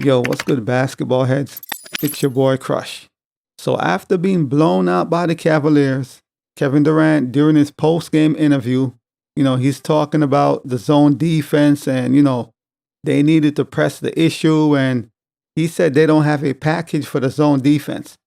Yo, what's good, basketball heads? It's your boy Crush. So after being blown out by the Cavaliers, Kevin Durant, during his post-game interview, he's talking about the zone defense and, they needed to press the issue. And he said they don't have a package for the zone defense.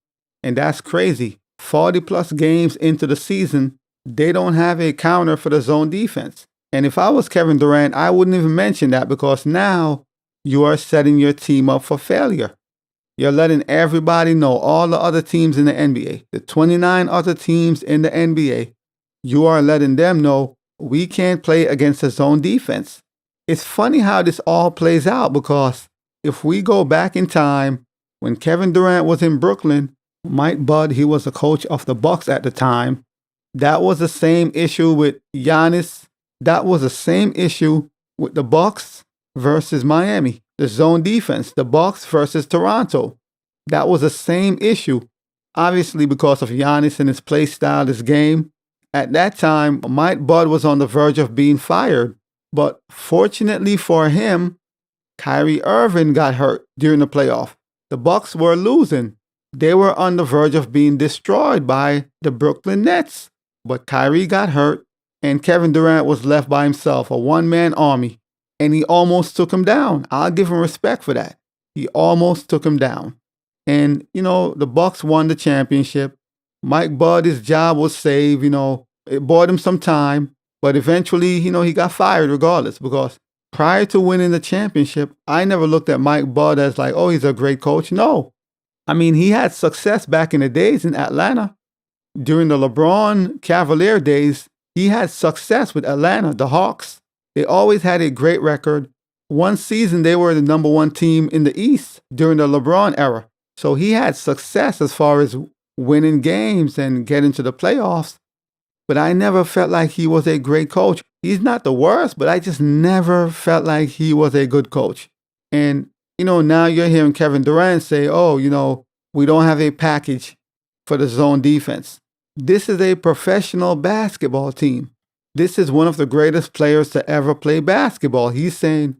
And that's crazy. 40 plus games into the season, they don't have a counter for the zone defense. And if I was Kevin Durant, I wouldn't even mention that because now you are setting your team up for failure. You're letting everybody know, all the other teams in the NBA, the 29 other teams in the NBA, you are letting them know we can't play against a zone defense. It's funny how this all plays out because if we go back in time, when Kevin Durant was in Brooklyn, Mike Bud, he was the coach of the Bucks at the time. That was the same issue with Giannis. That was the same issue with the Bucks versus Miami. The zone defense, the Bucks versus Toronto. That was the same issue. Obviously, because of Giannis and his play style, his game. At that time, Mike Bud was on the verge of being fired. But fortunately for him, Kyrie Irving got hurt during the playoff. The Bucks were losing. They were on the verge of being destroyed by the Brooklyn Nets. But Kyrie got hurt, and Kevin Durant was left by himself, a one-man army. And he almost took him down. I'll give him respect for that. He almost took him down. And, the Bucks won the championship. Mike Bud, his job was saved. It bought him some time. But eventually, he got fired regardless. Because prior to winning the championship, I never looked at Mike Bud as like, oh, he's a great coach. No. I mean, he had success back in the days in Atlanta. During the LeBron Cavalier days, he had success with Atlanta, the Hawks. They always had a great record. One season, they were the number one team in the East during the LeBron era. So he had success as far as winning games and getting to the playoffs. But I never felt like he was a great coach. He's not the worst, but I just never felt like he was a good coach. And, now you're hearing Kevin Durant say, oh, we don't have a package for the zone defense. This is a professional basketball team. This is one of the greatest players to ever play basketball. He's saying,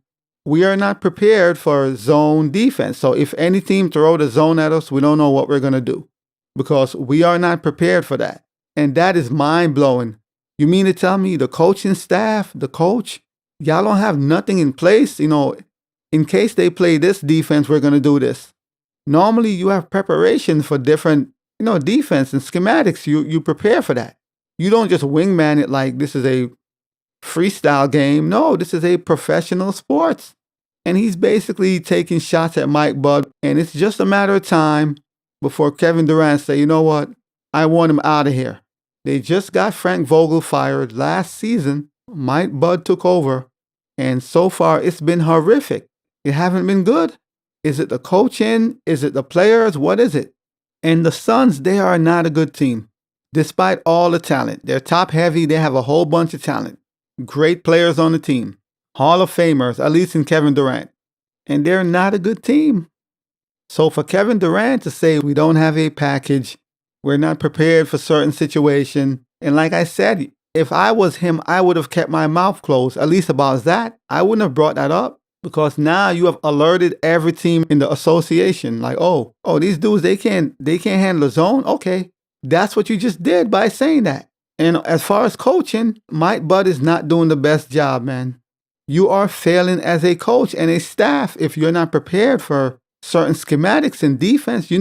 we are not prepared for zone defense. So if any team throw the zone at us, we don't know what we're going to do because we are not prepared for that. And that is mind-blowing. You mean to tell me the coaching staff, the coach, y'all don't have nothing in place? In case they play this defense, we're going to do this. Normally, you have preparation for different, defense and schematics. You prepare for that. You don't just wingman it like this is a freestyle game. No, this is a professional sports. And he's basically taking shots at Mike Bud. And it's just a matter of time before Kevin Durant say, you know what? I want him out of here. They just got Frank Vogel fired last season. Mike Bud took over. And so far, it's been horrific. It haven't been good. Is it the coaching? Is it the players? What is it? And the Suns, they are not a good team. Despite all the talent, they're top heavy. They have a whole bunch of talent. Great players on the team. Hall of Famers, at least in Kevin Durant. And they're not a good team. So for Kevin Durant to say we don't have a package, we're not prepared for certain situation. And like I said, if I was him, I would have kept my mouth closed, at least about that. I wouldn't have brought that up because now you have alerted every team in the association. Like, oh, these dudes, they can't handle the zone. Okay. That's what you just did by saying that. And as far as coaching, Mike Bud is not doing the best job, man. You are failing as a coach and a staff if you're not prepared for certain schematics in defense. In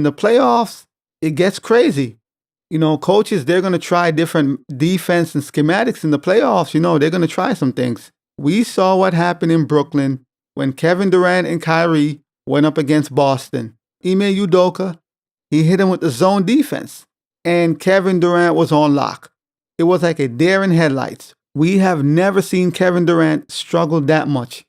the playoffs, it gets crazy. Coaches, they're going to try different defense and schematics in the playoffs. They're going to try some things. We saw what happened in Brooklyn when Kevin Durant and Kyrie went up against Boston. Ime Udoka, he hit him with the zone defense. And Kevin Durant was on lock. It was like a deer in headlights. We have never seen Kevin Durant struggle that much.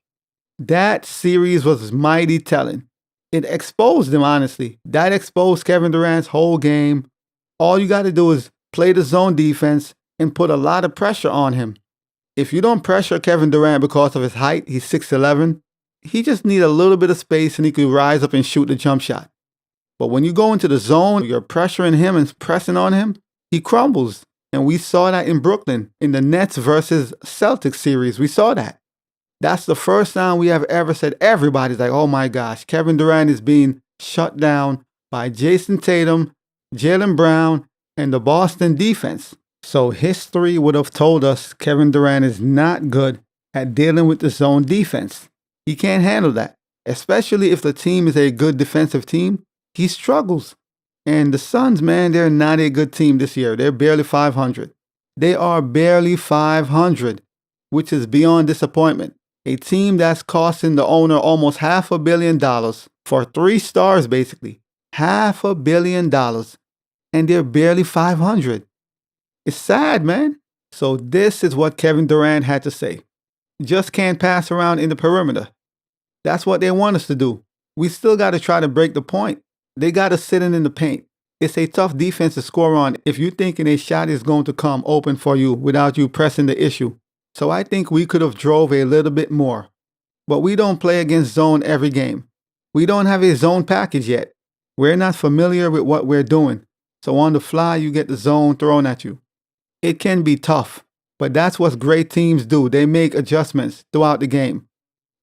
That series was mighty telling. It exposed him, honestly. That exposed Kevin Durant's whole game. All you got to do is play the zone defense and put a lot of pressure on him. If you don't pressure Kevin Durant because of his height, he's 6'11", he just needs a little bit of space and he could rise up and shoot the jump shot. But when you go into the zone, you're pressuring him and pressing on him, he crumbles. And we saw that in Brooklyn, in the Nets versus Celtics series. We saw that. That's the first time we have ever said everybody's like, oh my gosh, Kevin Durant is being shut down by Jason Tatum, Jaylen Brown, and the Boston defense. So history would have told us Kevin Durant is not good at dealing with the zone defense. He can't handle that, especially if the team is a good defensive team. He struggles. And the Suns, man, they're not a good team this year. They're barely 500. They are barely 500, which is beyond disappointment. A team that's costing the owner almost $500 million for 3 stars, basically. $500 million. And they're barely 500. It's sad, man. So this is what Kevin Durant had to say. Just can't pass around in the perimeter. That's what they want us to do. We still got to try to break the point. They got us sitting in the paint. It's a tough defense to score on if you're thinking a shot is going to come open for you without you pressing the issue. So I think we could have drove a little bit more. But we don't play against zone every game. We don't have a zone package yet. We're not familiar with what we're doing. So on the fly, you get the zone thrown at you. It can be tough, but that's what great teams do. They make adjustments throughout the game.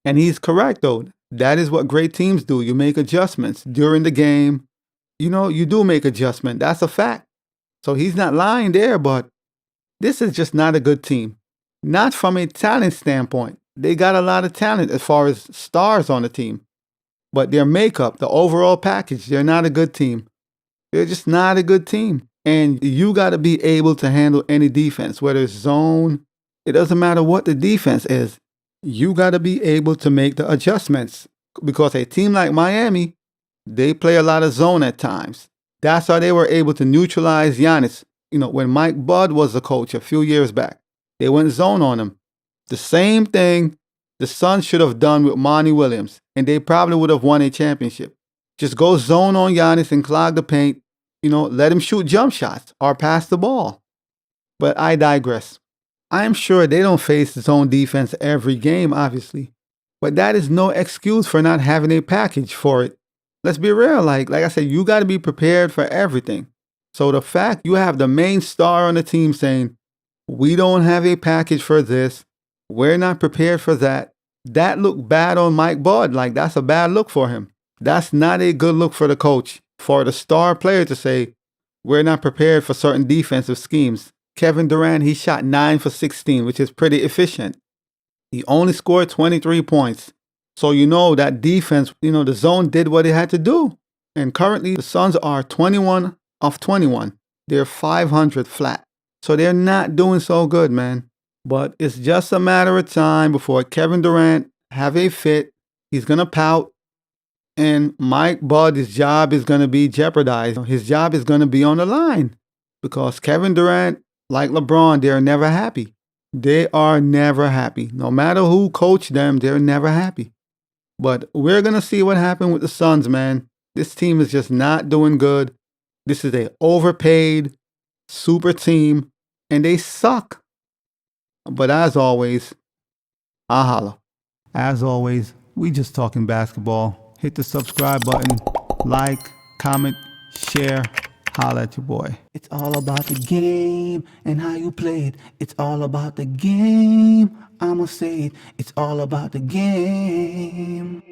And he's correct, though. That is what great teams do. You make adjustments during the game. You do make adjustment. That's a fact. So he's not lying there, but this is just not a good team. Not from a talent standpoint. They got a lot of talent as far as stars on the team. But their makeup, the overall package, they're not a good team. They're just not a good team. And you got to be able to handle any defense, whether it's zone. It doesn't matter what the defense is. You got to be able to make the adjustments. Because a team like Miami, they play a lot of zone at times. That's how they were able to neutralize Giannis. When Mike Bud was the coach a few years back, they went zone on him. The same thing the Suns should have done with Monty Williams, and they probably would have won a championship. Just go zone on Giannis and clog the paint. Let him shoot jump shots or pass the ball. But I digress. I'm sure they don't face zone defense every game, obviously. But that is no excuse for not having a package for it. Let's be real. Like I said, you got to be prepared for everything. So the fact you have the main star on the team saying, we don't have a package for this, we're not prepared for that, that looked bad on Mike Bud. Like, that's a bad look for him. That's not a good look for the coach. For the star player to say, we're not prepared for certain defensive schemes. Kevin Durant, he shot 9 for 16, which is pretty efficient. He only scored 23 points. So that defense, the zone did what it had to do. And currently, the Suns are 21 of 21. They're 500 flat. So they're not doing so good, man. But it's just a matter of time before Kevin Durant have a fit. He's going to pout. And Mike Bud's job is going to be jeopardized. His job is going to be on the line. Because Kevin Durant, like LeBron, they're never happy. They are never happy. No matter who coached them, they're never happy. But we're going to see what happened with the Suns, man. This team is just not doing good. This is a overpaid super team, and they suck. But as always, I holla. As always, we just talking basketball. Hit the subscribe button, like, comment, share. Holla at your boy. It's all about the game and how you play it. It's all about the game. I'ma say it. It's all about the game.